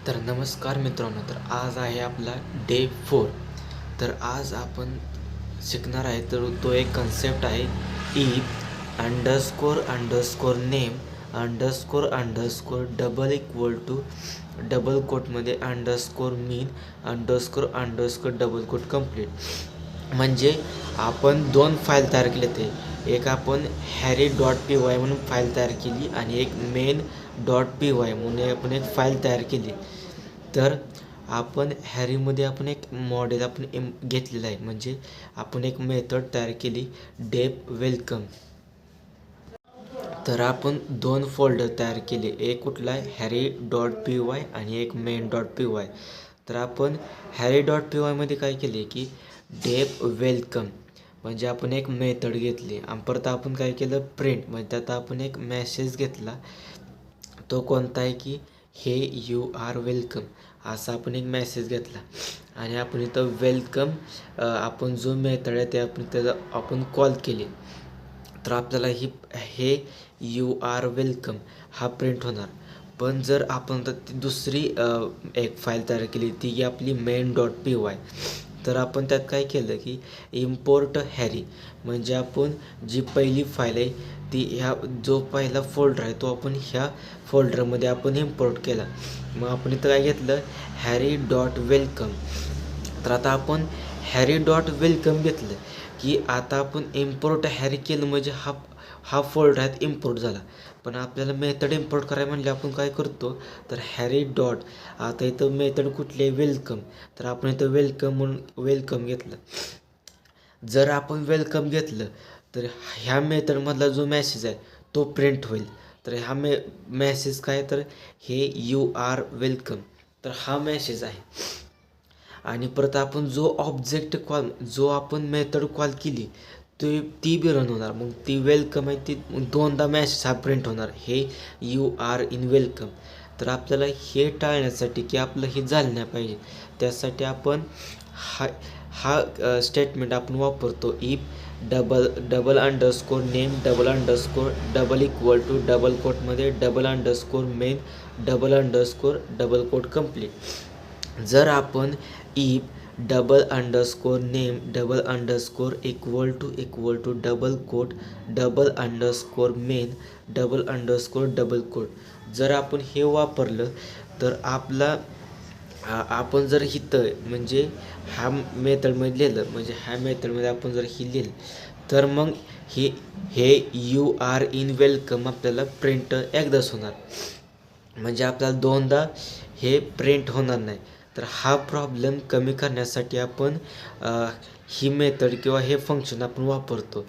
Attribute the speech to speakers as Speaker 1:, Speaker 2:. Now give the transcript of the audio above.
Speaker 1: तर नमस्कार मित्रांनो, तर आज आहे आपला डे 4. तर आज आपण शिकणार आहे, तर तो एक कन्सेप्ट आहे if underscore underscore name underscore underscore double equal to double कोटमध्ये underscore main underscore underscore double quote complete. म्हणजे आपण दोन फाईल तयार केले ते एक आपण हॅरी डॉट पी वाय म्हणून फाईल तयार केली आणि एक मेन डॉट पी वाय म्हणून आपण एक फाईल तयार केली. तर आपण हॅरीमध्ये आपण एक मॉडेल आपण घेतलेलं आहे, म्हणजे आपण एक मेथड तयार केली डेप वेलकम. तर आपण दोन फोल्डर तयार केले, एक कुठला आहे हॅरी डॉट पी वाय आणि एक मेन डॉट पी वाय. तर आपण हॅरी डॉट पी वायमध्ये काय केले की डेप वेलकम म्हणजे आपण एक मेथड घेतली आणि परत आपण काय केलं प्रिंट म्हणजे त्यात आपण एक मेसेज घेतला. तो कोणता आहे की हे यू आर वेलकम असा आपण एक मेसेज घेतला आणि आपण इथं वेलकम आपण जो मेथड आहे ते आपण कॉल केले. तर आपल्याला हे यू आर वेलकम हा प्रिंट होणार. पण जर आपण तर ती दुसरी एक फाईल तयार केली ती आपली मेन डॉट पी वाय. तर आपण त्यात काय केलं की इम्पोर्ट हॅरी म्हणजे आपण जी पहिली फाईल आहे ती ह्या जो पहिला फोल्डर आहे तो आपण ह्या फोल्डरमध्ये आपण इम्पोर्ट केला. मग आपण इथं काय घेतलं हॅरी डॉट वेलकम. तर आता आपण हॅरी डॉट वेलकम घेतलं की आता आपण इम्पोर्ट हॅरी केलं म्हणजे हा फोल्डर आहे इम्पोर्ट झाला. पण आपल्याला मेथड इम्पोर्ट करायला म्हणले आपण काय करतो तर हॅरी डॉट आता इथं मेथड कुठली आहे वेलकम. तर आपण इथं वेलकम म्हणून वेलकम घेतलं. जर आपण वेलकम घेतलं तर ह्या मेथडमधला जो मेसेज आहे तो प्रिंट होईल. तर ह्या मेसेज काय तर हे यू आर वेलकम तर हा मेसेज आहे. आणि परत आपण जो ऑब्जेक्ट कॉल जो आपण मेथड कॉल केली ती बी रन होणार. मग ती वेलकम आहे ती दोनदा मेसेज हा प्रिंट होणार हे यू आर इन वेलकम. तर आपल्याला हे टाळण्यासाठी की आपलं हे झालं नाही पाहिजे त्यासाठी आपण हा हा स्टेटमेंट आपण वापरतो if double underscore name double underscore double equal to double कोटमध्ये double underscore main double underscore double quote complete. जर आपण if double underscore name double underscore equal to double quote double underscore main double underscore double quote जर आपण हे वापरलं तर आपला आपण जर हिथं म्हणजे ह्या मेथडमध्ये लिहिलं म्हणजे ह्या मेथडमध्ये आपण जर ही लिहिलं तर मग हे यू आर इन वेलकम आपल्याला प्रिंट एकदाच होणार. म्हणजे आपल्याला दोनदा हे प्रिंट होणार नाही. तर हा प्रॉब्लेम कमी करण्यासाठी आपण ही मेथड किंवा हे फंक्शन आपण वापरतो.